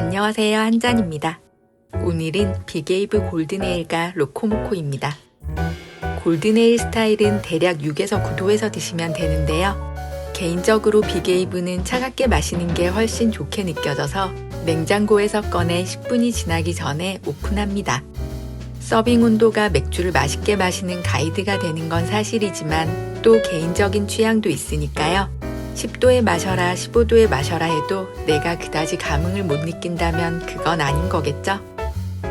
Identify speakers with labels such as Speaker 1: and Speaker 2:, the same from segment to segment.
Speaker 1: 안녕하세요, 한잔입니다. 오늘은 빅웨이브 골든에일과 로코모코입니다. 골든에일 스타일은 대략 6에서 9도에서 드시면 되는데요. 개인적으로 빅웨이브는 차갑게 마시는 게 훨씬 좋게 느껴져서 냉장고에서 꺼내 10분이 지나기 전에 오픈합니다. 서빙 온도가 맥주를 맛있게 마시는 가이드가 되는 건 사실이지만 또 개인적인 취향도 있으니까요. 10도에 마셔라, 15도에 마셔라 해도 내가 그다지 감흥을 못 느낀다면 그건 아닌 거겠죠?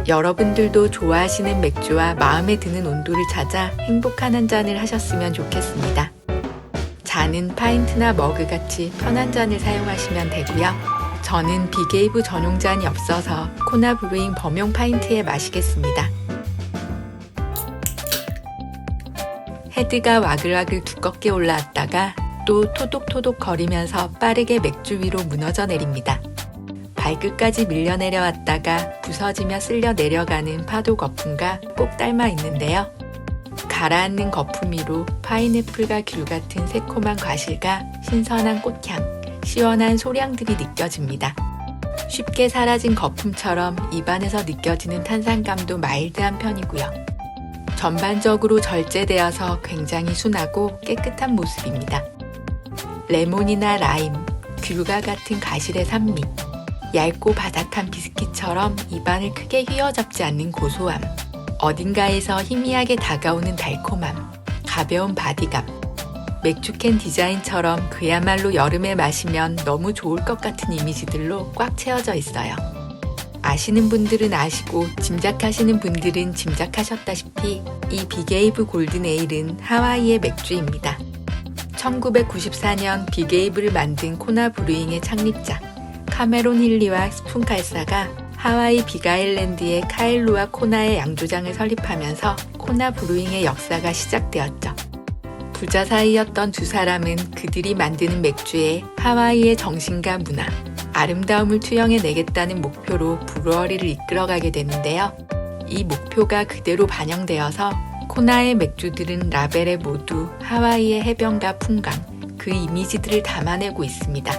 Speaker 1: 여러분들도 좋아하시는 맥주와 마음에 드는 온도를 찾아 행복한 한 잔을 하셨으면 좋겠습니다. 잔은 파인트나 머그같이 편한 잔을 사용하시면 되고요. 저는 빅웨이브 전용 잔이 없어서 코나 브루잉 범용 파인트에 마시겠습니다. 헤드가 와글와글 두껍게 올라왔다가 또 토독토독 거리면서 빠르게 맥주 위로 무너져 내립니다. 발끝까지 밀려 내려왔다가 부서지며 쓸려 내려가는 파도 거품과 꼭 닮아 있는데요. 가라앉는 거품 위로 파인애플과 귤 같은 새콤한 과실과 신선한 꽃향, 시원한 소량들이 느껴집니다. 쉽게 사라진 거품처럼 입안에서 느껴지는 탄산감도 마일드한 편이고요. 전반적으로 절제되어서 굉장히 순하고 깨끗한 모습입니다. 레몬이나 라임, 귤과 같은 과실의 산미, 얇고 바삭한 비스킷처럼 입안을 크게 휘어잡지 않는 고소함, 어딘가에서 희미하게 다가오는 달콤함, 가벼운 바디감, 맥주캔 디자인처럼 그야말로 여름에 마시면 너무 좋을 것 같은 이미지들로 꽉 채워져 있어요. 아시는 분들은 아시고 짐작하시는 분들은 짐작하셨다시피 이 빅웨이브 골든에일은 하와이의 맥주입니다. 1994년 빅웨이브를 만든 코나 브루잉의 창립자 카메론 힐리와 스푼 칼사가 하와이 빅아일랜드의 카일루와 코나의 양조장을 설립하면서 코나 브루잉의 역사가 시작되었죠. 부자 사이였던 두 사람은 그들이 만드는 맥주에 하와이의 정신과 문화, 아름다움을 투영해내겠다는 목표로 브루어리를 이끌어가게 되는데요. 이 목표가 그대로 반영되어서 코나의 맥주들은 라벨에 모두 하와이의 해변과 풍광, 그 이미지들을 담아내고 있습니다.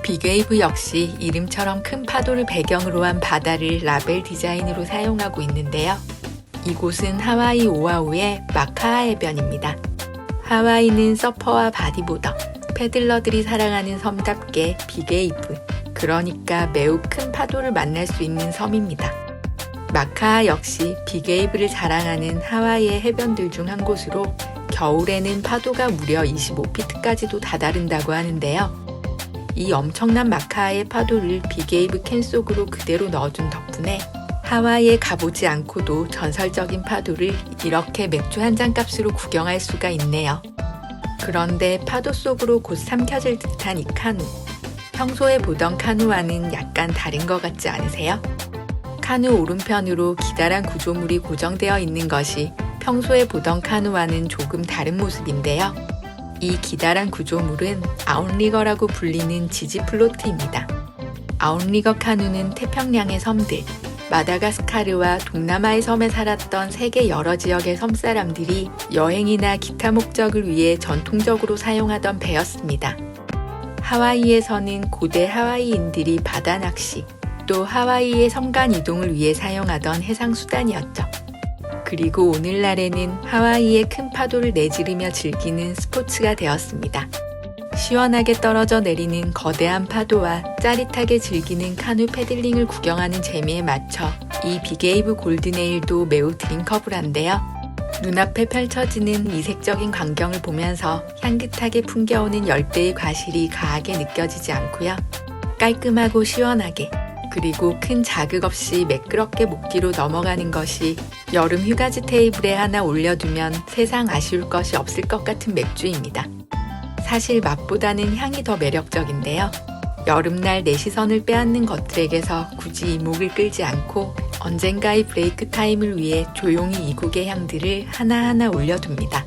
Speaker 1: 빅웨이브 역시 이름처럼 큰 파도를 배경으로 한 바다를 라벨 디자인으로 사용하고 있는데요. 이곳은 하와이 오아후의 마카아 해변입니다. 하와이는 서퍼와 바디보더, 패들러들이 사랑하는 섬답게 빅웨이브, 그러니까 매우 큰 파도를 만날 수 있는 섬입니다. 마카아 역시 빅웨이브를 자랑하는 하와이의 해변들 중 한 곳으로 겨울에는 파도가 무려 25피트까지도 다다른다고 하는데요. 이 엄청난 마카아의 파도를 빅웨이브 캔 속으로 그대로 넣어준 덕분에 하와이에 가보지 않고도 전설적인 파도를 이렇게 맥주 한 잔 값으로 구경할 수가 있네요. 그런데 파도 속으로 곧 삼켜질 듯한 이 카누. 평소에 보던 카누와는 약간 다른 것 같지 않으세요? 카누 오른편으로 기다란 구조물이 고정되어 있는 것이 평소에 보던 카누와는 조금 다른 모습인데요. 이 기다란 구조물은 아웃리거라고 불리는 지지 플로트입니다. 아웃리거 카누는 태평양의 섬들, 마다가스카르와 동남아의 섬에 살았던 세계 여러 지역의 섬사람들이 여행이나 기타 목적을 위해 전통적으로 사용하던 배였습니다. 하와이에서는 고대 하와이인들이 바다 낚시, 또 하와이의 섬간 이동을 위해 사용하던 해상수단이었죠. 그리고 오늘날에는 하와이의 큰 파도를 내지르며 즐기는 스포츠가 되었습니다. 시원하게 떨어져 내리는 거대한 파도와 짜릿하게 즐기는 카누 패들링을 구경하는 재미에 맞춰 이 빅웨이브 골든에일도 매우 드링커블한데요. 눈앞에 펼쳐지는 이색적인 광경을 보면서 향긋하게 풍겨오는 열대의 과실이 가하게 느껴지지 않고요. 깔끔하고 시원하게, 그리고 큰 자극 없이 매끄럽게 목뒤로 넘어가는 것이 여름 휴가지 테이블에 하나 올려두면 세상 아쉬울 것이 없을 것 같은 맥주입니다. 사실 맛보다는 향이 더 매력적인데요. 여름날 내 시선을 빼앗는 것들에게서 굳이 이목을 끌지 않고 언젠가의 브레이크 타임을 위해 조용히 이국의 향들을 하나하나 올려둡니다.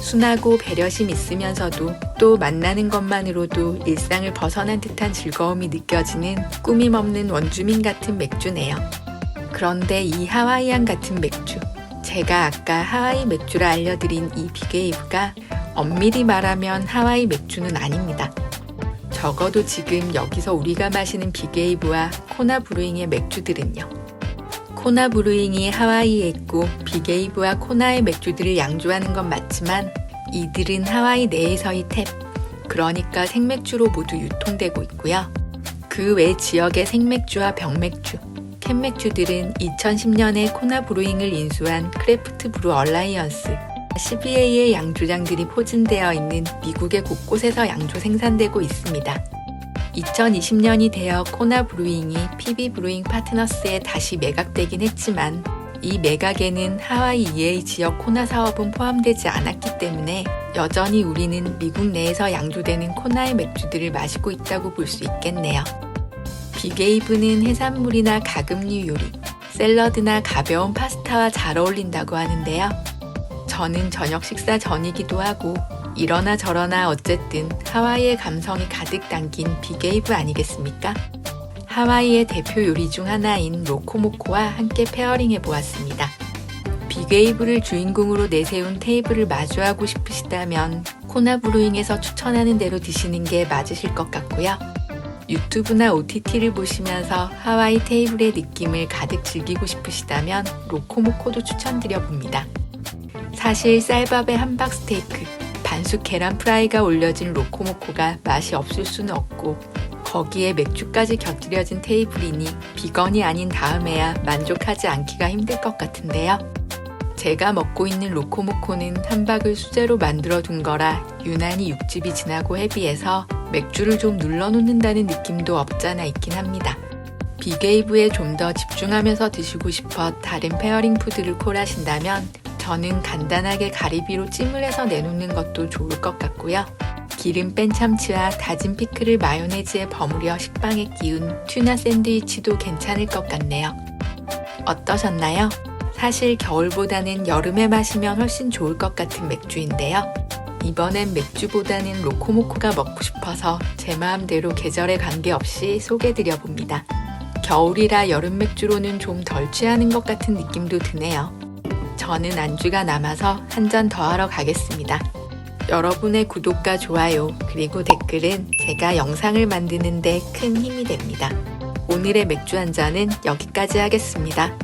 Speaker 1: 순하고 배려심 있으면서도 또 만나는 것만으로도 일상을 벗어난 듯한 즐거움이 느껴지는 꾸밈없는 원주민 같은 맥주네요. 그런데 이 하와이안 같은 맥주, 제가 아까 하와이 맥주라 알려드린 이 빅웨이브가 엄밀히 말하면 하와이 맥주는 아닙니다. 적어도 지금 여기서 우리가 마시는 빅웨이브와 코나 브루잉의 맥주들은요. 코나 브루잉이 하와이에 있고 빅웨이브와 코나의 맥주들을 양조하는 건 맞지만 이들은 하와이 내에서의 탭, 그러니까 생맥주로 모두 유통되고 있고요. 그 외 지역의 생맥주와 병맥주, 캔맥주들은 2010년에 코나 브루잉을 인수한 크래프트 브루 얼라이언스, CBA의 양조장들이 포진되어 있는 미국의 곳곳에서 양조 생산되고 있습니다. 2020년이 되어 코나 브루잉이 PB 브루잉 파트너스에 다시 매각되긴 했지만 이 매각에는 하와이 EA 지역 코나 사업은 포함되지 않았기 때문에 여전히 우리는 미국 내에서 양조되는 코나의 맥주들을 마시고 있다고 볼 수 있겠네요. 빅웨이브는 해산물이나 가금류 요리, 샐러드나 가벼운 파스타와 잘 어울린다고 하는데요. 저는 저녁 식사 전이기도 하고 이러나 저러나 어쨌든 하와이의 감성이 가득 담긴 빅웨이브 아니겠습니까? 하와이의 대표 요리 중 하나인 로코모코와 함께 페어링해 보았습니다. 빅웨이브를 주인공으로 내세운 테이블을 마주하고 싶으시다면 코나 브루잉에서 추천하는 대로 드시는 게 맞으실 것 같고요. 유튜브나 OTT를 보시면서 하와이 테이블의 느낌을 가득 즐기고 싶으시다면 로코모코도 추천드려 봅니다. 사실 쌀밥에 함박 스테이크, 반숙 계란 프라이가 올려진 로코모코가 맛이 없을 수는 없고 거기에 맥주까지 곁들여진 테이블이니 비건이 아닌 다음에야 만족하지 않기가 힘들 것 같은데요. 제가 먹고 있는 로코모코는 함박을 수제로 만들어 둔 거라 유난히 육즙이 진하고 헤비해서 맥주를 좀 눌러놓는다는 느낌도 없잖아 있긴 합니다. 빅웨이브에 좀 더 집중하면서 드시고 싶어 다른 페어링 푸드를 콜하신다면 저는 간단하게 가리비로 찜을 해서 내놓는 것도 좋을 것 같고요. 기름 뺀 참치와 다진 피클을 마요네즈에 버무려 식빵에 끼운 튜나 샌드위치도 괜찮을 것 같네요. 어떠셨나요? 사실 겨울보다는 여름에 마시면 훨씬 좋을 것 같은 맥주인데요. 이번엔 맥주보다는 로코모코가 먹고 싶어서 제 마음대로 계절에 관계없이 소개드려 봅니다. 겨울이라 여름 맥주로는 좀 덜 취하는 것 같은 느낌도 드네요. 저는 안주가 남아서 한 잔 더 하러 가겠습니다. 여러분의 구독과 좋아요 그리고 댓글은 제가 영상을 만드는 데 큰 힘이 됩니다. 오늘의 맥주 한 잔은 여기까지 하겠습니다.